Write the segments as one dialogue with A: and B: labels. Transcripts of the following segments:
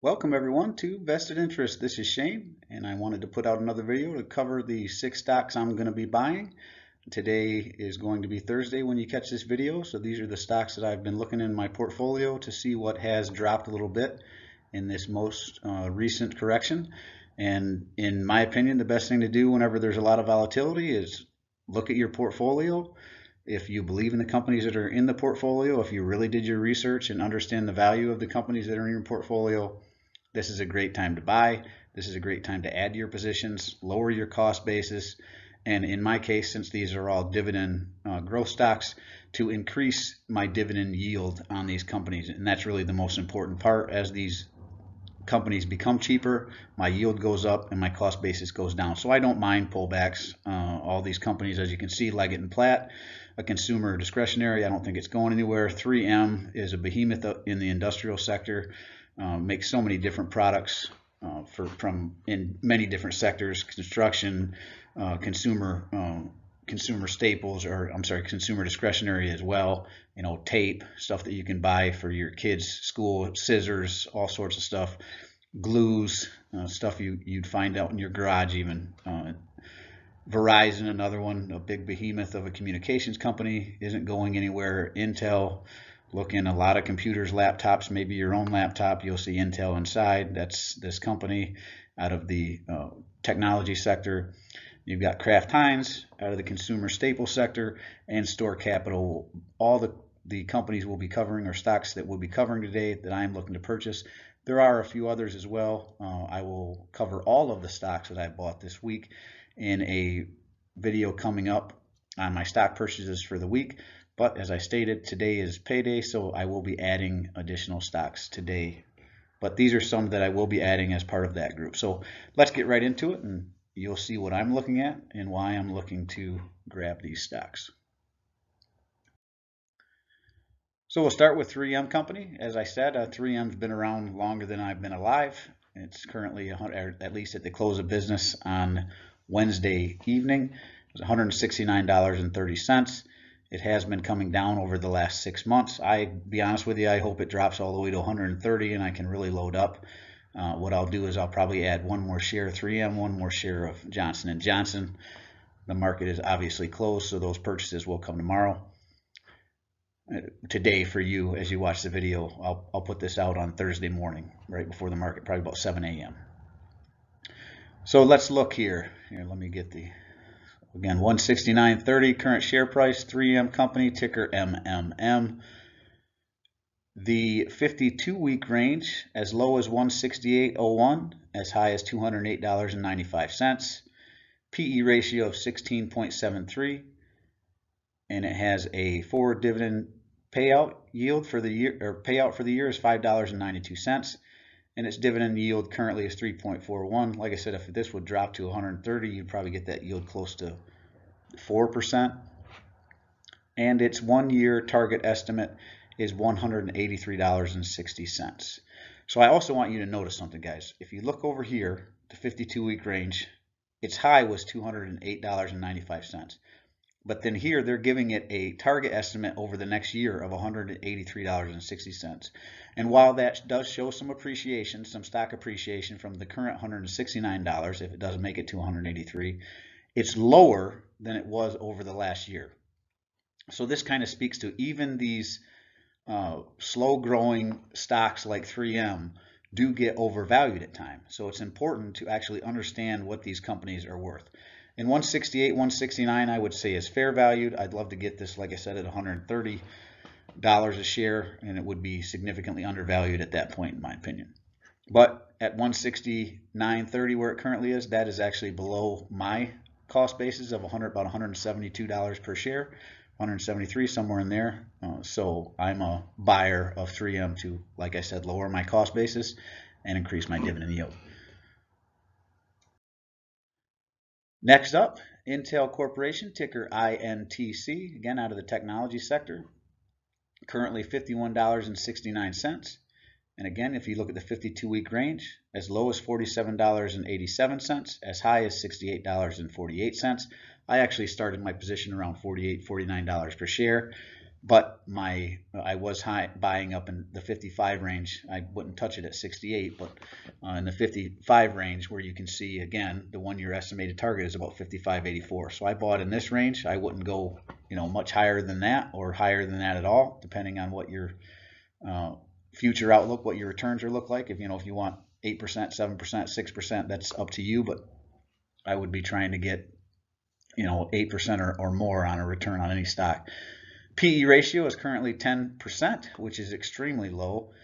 A: Welcome everyone to Vested Interest. This is Shane, and I wanted to put out another video to cover the 6 stocks I'm going to be buying. Today is going to be Thursday when you catch this video, so these are the stocks that I've been looking in my portfolio to see what has dropped a little bit in this most recent correction. And in my opinion, the best thing to do whenever there's a lot of volatility is look at your portfolio. If you believe in the companies that are in the portfolio, if you really did your research and understand the value of the companies that are in your portfolio, this is a great time to buy. This is a great time to add to your positions, lower your cost basis, and in my case, since these are all dividend growth stocks, to increase my dividend yield on these companies. And that's really the most important part. As these companies become cheaper, my yield goes up and my cost basis goes down. So I don't mind pullbacks. All these companies, as you can see, Leggett and Platt, a consumer discretionary, I don't think it's going anywhere. 3M is a behemoth in the industrial sector. Makes so many different products from in many different sectors: construction, consumer staples, or I'm sorry, consumer discretionary as well. You know, tape, stuff that you can buy for your kids' school, scissors, all sorts of stuff, glues, stuff you'd find out in your garage even. Verizon, another one, a big behemoth of a communications company, isn't going anywhere. Intel. Look in a lot of computers, laptops, maybe your own laptop, you'll see Intel inside. That's this company out of the technology sector. You've got Kraft Heinz out of the consumer staple sector, and Store Capital. All the companies we'll be covering, or stocks that we'll be covering today that I'm looking to purchase. There are a few others as well. I will cover all of the stocks that I bought this week in a video coming up on my stock purchases for the week. But as I stated, today is payday, so I will be adding additional stocks today. But these are some that I will be adding as part of that group. So let's get right into it, and you'll see what I'm looking at and why I'm looking to grab these stocks. So we'll start with 3M Company. As I said, 3M's been around longer than I've been alive. It's currently, at least at the close of business on Wednesday evening, it was $169.30. It has been coming down over the last 6 months. Be honest with you, I hope it drops all the way to 130 and I can really load up. What I'll do is I'll probably add one more share of 3M, one more share of Johnson & Johnson. The market is obviously closed, so those purchases will come tomorrow. Today for you, as you watch the video, I'll put this out on Thursday morning, right before the market, probably about 7 a.m. So let's look here. Let me get the... Again, 169.30 current share price, 3M Company, ticker MMM. The 52-week range, as low as 168.01, as high as $208.95. PE ratio of 16.73, and it has a forward dividend payout yield for the year, or payout for the year is $5.92. And its dividend yield currently is 3.41. Like I said, if this would drop to 130, you'd probably get that yield close to 4%. And its 1-year target estimate is $183.60. So I also want you to notice something, guys. If you look over here, the 52-week range, its high was $208.95. But then here they're giving it a target estimate over the next year of $183.60. And while that does show some appreciation, some stock appreciation from the current $169, if it doesn't make it to $183, it's lower than it was over the last year. So this kind of speaks to even these slow growing stocks like 3M do get overvalued at times. So it's important to actually understand what these companies are worth. And 168, 169, I would say is fair valued. I'd love to get this, like I said, at $130 a share, and it would be significantly undervalued at that point, in my opinion. But at 169.30, where it currently is, that is actually below my cost basis of about $172 per share, 173, somewhere in there. So I'm a buyer of 3M to, like I said, lower my cost basis and increase my dividend yield. Next up, Intel Corporation, ticker INTC, again out of the technology sector, currently $51.69. And again, if you look at the 52-week range, as low as $47.87, as high as $68.48. I actually started my position around $48, $49 per share. but I was buying up in the 55 range. I wouldn't touch it at 68, but in the 55 range, where you can see again the 1 year estimated target is about 55.84. So I bought in this range. I wouldn't go much higher than that or higher than that at all, depending on what your future outlook, what your returns are look like. If you want 8%, 7%, 6%, that's up to you. But I would be trying to get 8% or more on a return on any stock. PE ratio is currently 10%, which is extremely low.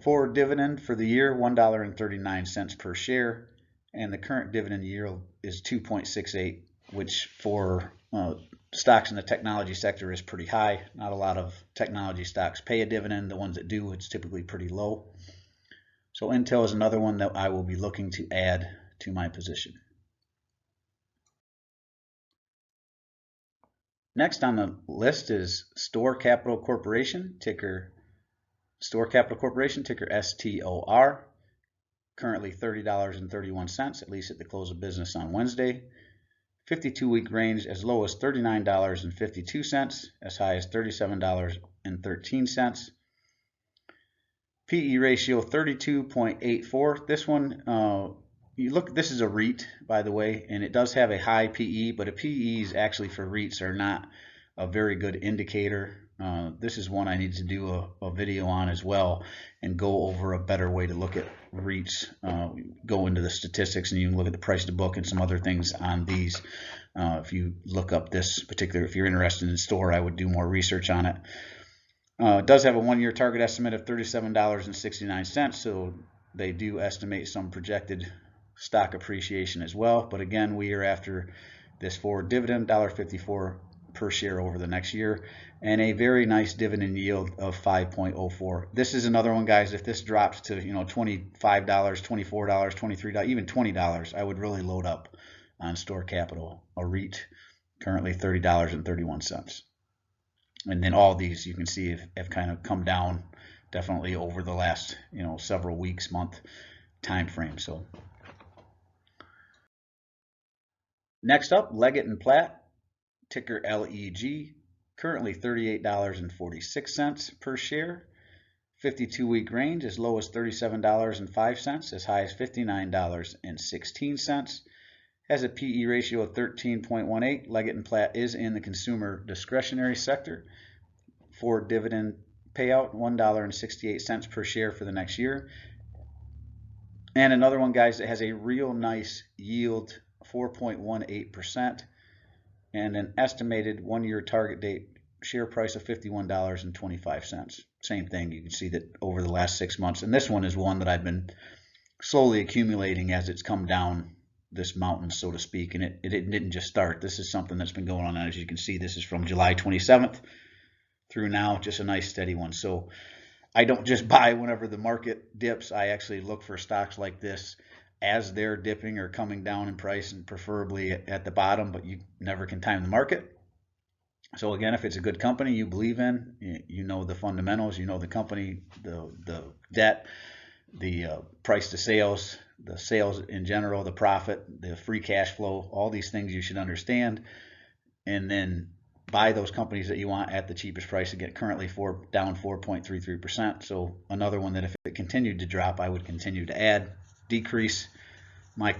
A: For dividend for the year, $1.39 per share, and the current dividend yield is 2.68, which for stocks in the technology sector is pretty high. Not a lot of technology stocks pay a dividend. The ones that do, it's typically pretty low. So Intel is another one that I will be looking to add to my position. Next on the list is Store Capital Corporation, ticker STOR, currently $30.31, at least at the close of business on Wednesday. 52-week range as low as $39.52, as high as $37.13. PE ratio 32.84. This one, this is a REIT, by the way, and it does have a high PE, but PEs actually for REITs are not a very good indicator. This is one I need to do a video on as well and go over a better way to look at REITs. Go into the statistics and you can look at the price to book and some other things on these. If you look up this particular, if you're interested in STOR, I would do more research on it. It does have a 1 year target estimate of $37.69, so they do estimate some projected stock appreciation as well. But again, we are after this forward dividend, $1.54 per share over the next year, and a very nice dividend yield of 5.04. This is another one, guys. If this drops to $25, $24, $23, even $20, I would really load up on Store Capital, a REIT, currently $30.31. And then all these you can see have kind of come down definitely over the last several weeks, month time frame. So next up, Leggett & Platt, ticker LEG, currently $38.46 per share. 52-week range as low as $37.05, as high as $59.16. Has a PE ratio of 13.18. Leggett & Platt is in the consumer discretionary sector. For dividend payout, $1.68 per share for the next year. And another one, guys, that has a real nice yield, 4.18%, and an estimated 1 year target date share price of $51.25. Same thing, you can see that over the last 6 months. And this one is one that I've been slowly accumulating as it's come down this mountain, so to speak, and it didn't just start. This is something that's been going on. As you can see, this is from July 27th through now, just a nice steady one. So I don't just buy whenever the market dips. I actually look for stocks like this as they're dipping or coming down in price, and preferably at the bottom, but you never can time the market. So again, if it's a good company you believe in, you know the fundamentals, you know the company, the debt, the price to sales, the sales in general, the profit, the free cash flow, all these things you should understand, and then buy those companies that you want at the cheapest price. Again, currently down 4.33%. So another one that if it continued to drop, I would continue to add, decrease my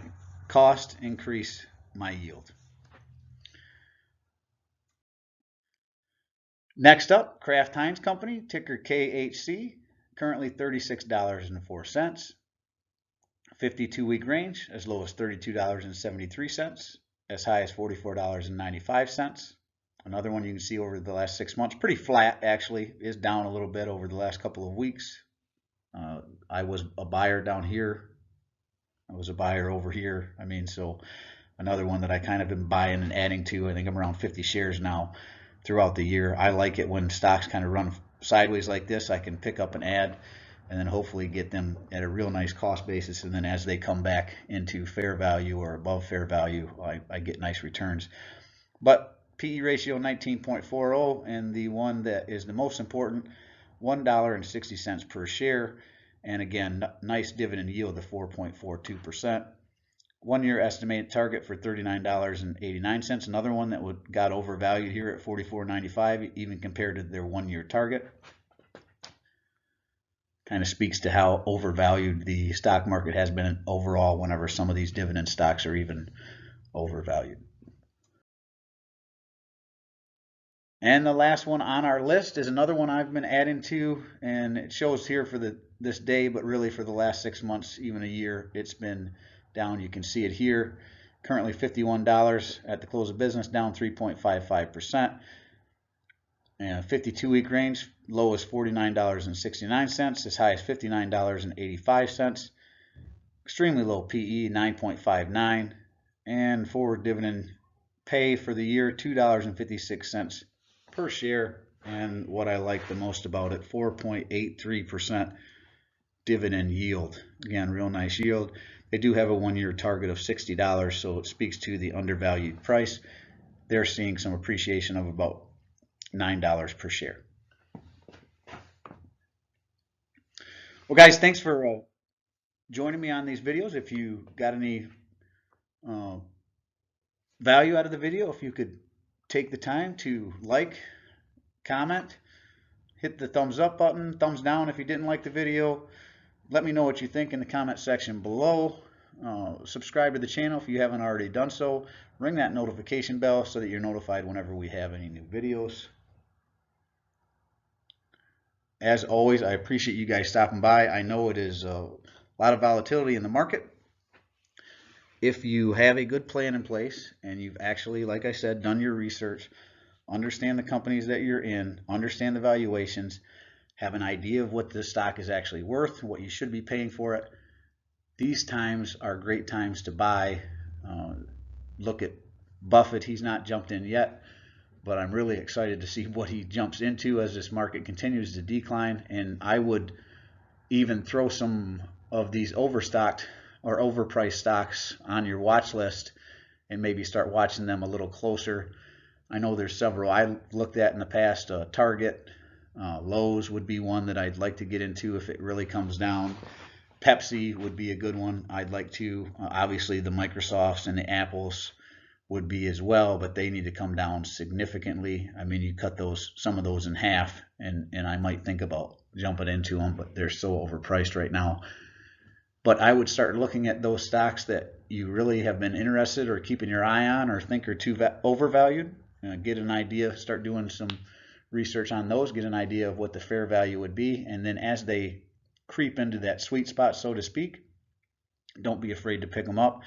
A: cost, increase my yield. Next up, Kraft Heinz Company, ticker KHC, currently $36.04. 52-week range as low as $32.73, as high as $44.95. Another one you can see over the last 6 months, pretty flat actually, is down a little bit over the last couple of weeks. I was a buyer down here. I was a buyer over here. I mean, so another one that I kind of been buying and adding to. I think I'm around 50 shares now throughout the year. I like it when stocks kind of run sideways like this. I can pick up and add, and then hopefully get them at a real nice cost basis, and then as they come back into fair value or above fair value, I get nice returns. But PE ratio 19.40, and the one that is the most important, $1.60 per share, and again, nice dividend yield of 4.42%. 1-year estimated target for $39.89. Another one that got overvalued here at $44.95, even compared to their 1-year target. Kind of speaks to how overvalued the stock market has been overall whenever some of these dividend stocks are even overvalued. And the last one on our list is another one I've been adding to, and it shows here for this day, but really for the last 6 months, even a year, it's been down. You can see it here. Currently $51 at the close of business, down 3.55%. And 52-week range, low is $49.69, as high as $59.85. Extremely low PE, 9.59, and forward dividend pay for the year, $2.56 per share. And what I like the most about it, 4.83% dividend yield. Again, real nice yield. They do have a 1-year target of $60, so it speaks to the undervalued price. They're seeing some appreciation of about $9 per share. Well, guys, thanks for joining me on these videos. If you got any value out of the video, if you could take the time to like, comment, hit the thumbs up button, thumbs down if you didn't like the video. Let me know what you think in the comment section below. Subscribe to the channel if you haven't already done so. Ring that notification bell so that you're notified whenever we have any new videos. As always, I appreciate you guys stopping by. I know it is a lot of volatility in the market. If you have a good plan in place and you've actually, like I said, done your research, understand the companies that you're in, understand the valuations, have an idea of what the stock is actually worth, what you should be paying for it, these times are great times to buy. Look at Buffett. He's not jumped in yet, but I'm really excited to see what he jumps into as this market continues to decline. And I would even throw some of these overstocked or overpriced stocks on your watch list and maybe start watching them a little closer. I know there's several I looked at in the past. Target, Lowe's would be one that I'd like to get into if it really comes down. Pepsi would be a good one I'd like to. Obviously the Microsofts and the Apples would be as well, but they need to come down significantly. I mean, you cut some of those in half, and I might think about jumping into them, but they're so overpriced right now. But I would start looking at those stocks that you really have been interested or keeping your eye on or think are too overvalued. Get an idea, start doing some research on those, get an idea of what the fair value would be, and then as they creep into that sweet spot, so to speak, don't be afraid to pick them up.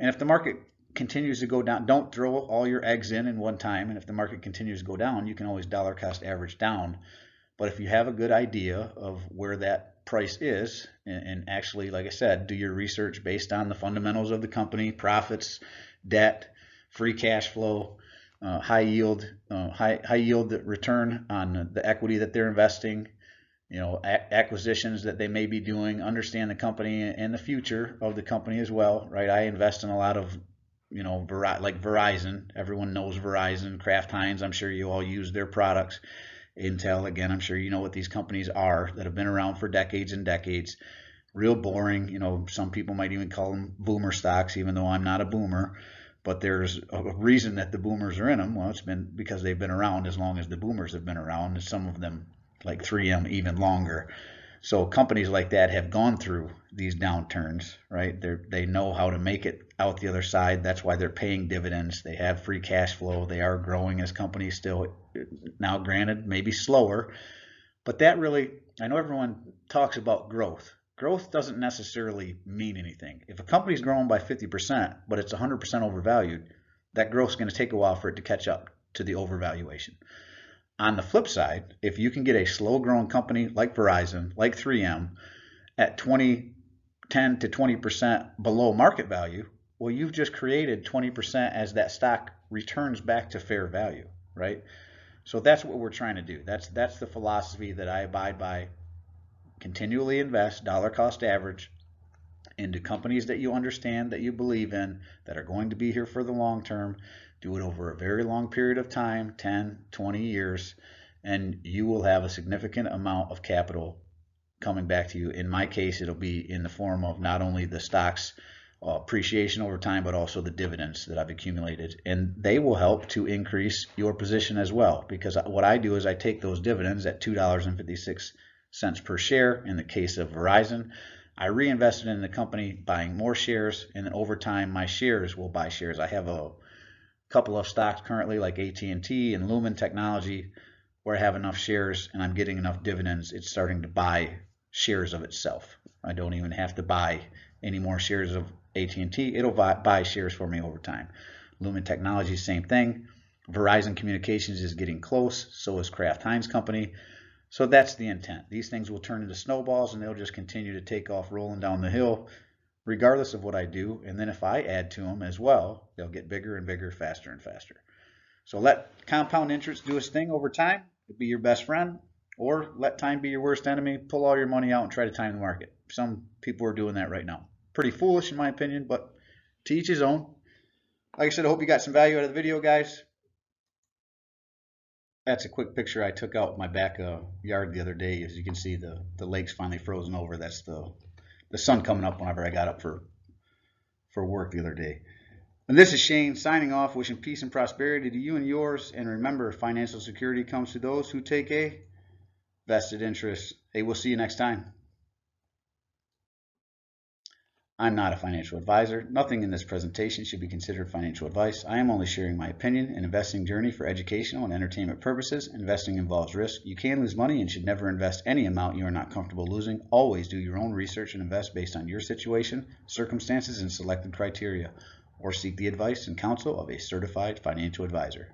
A: And if the market continues to go down, don't throw all your eggs in one time. And if the market continues to go down, you can always dollar cost average down. But if you have a good idea of where that price is, and actually, like I said, do your research based on the fundamentals of the company, profits, debt, free cash flow, high yield return on the equity that they're investing, acquisitions that they may be doing, understand the company and the future of the company as well, right? I invest in a lot of, like Verizon. Everyone knows Verizon, Kraft Heinz. I'm sure you all use their products. Intel, again, I'm sure you know what these companies are that have been around for decades and decades. Real boring. Some people might even call them boomer stocks, even though I'm not a boomer. But there's a reason that the boomers are in them. Well, it's been because they've been around as long as the boomers have been around, and some of them, like 3M, even longer. So companies like that have gone through these downturns, right? They know how to make it out the other side. That's why they're paying dividends. They have free cash flow. They are growing as companies still. Now, granted, maybe slower, but that really, I know everyone talks about growth. Growth doesn't necessarily mean anything. If a company's growing by 50%, but it's 100% overvalued, that growth is going to take a while for it to catch up to the overvaluation. On the flip side, if you can get a slow-growing company like Verizon, like 3M, at 10 to 20% below market value, well, you've just created 20% as that stock returns back to fair value, right? So that's what we're trying to do. That's the philosophy that I abide by. Continually invest, dollar cost average, into companies that you understand, that you believe in, that are going to be here for the long term. Do it over a very long period of time, 10, 20 years, and you will have a significant amount of capital coming back to you. In my case, it'll be in the form of not only the stocks appreciation over time, but also the dividends that I've accumulated. And they will help to increase your position as well, because what I do is I take those dividends at $2.56 per share in the case of Verizon. I reinvested in the company, buying more shares, and then over time my shares will buy shares. I have a couple of stocks currently like AT&T and Lumen Technology where I have enough shares and I'm getting enough dividends, it's starting to buy shares of itself. I don't even have to buy any more shares of AT&T. It'll buy shares for me over time. Lumen Technology, same thing. Verizon Communications is getting close. So is Kraft Heinz Company. So that's the intent. These things will turn into snowballs and they'll just continue to take off rolling down the hill regardless of what I do. And then if I add to them as well, they'll get bigger and bigger, faster and faster. So let compound interest do its thing over time. It'll be your best friend. Or let time be your worst enemy. Pull all your money out and try to time the market. Some people are doing that right now. Pretty foolish in my opinion, but to each his own. Like I said, I hope you got some value out of the video, guys. That's a quick picture I took out my back yard the other day. As you can see, the lake's finally frozen over. That's the sun coming up whenever I got up for work the other day. And this is Shane signing off, wishing peace and prosperity to you and yours. And remember, financial security comes to those who take a vested interest. Hey, we'll see you next time. I'm not a financial advisor. Nothing in this presentation should be considered financial advice. I am only sharing my opinion and investing journey for educational and entertainment purposes. Investing involves risk. You can lose money and should never invest any amount you are not comfortable losing. Always do your own research and invest based on your situation, circumstances, and selected criteria, or seek the advice and counsel of a certified financial advisor.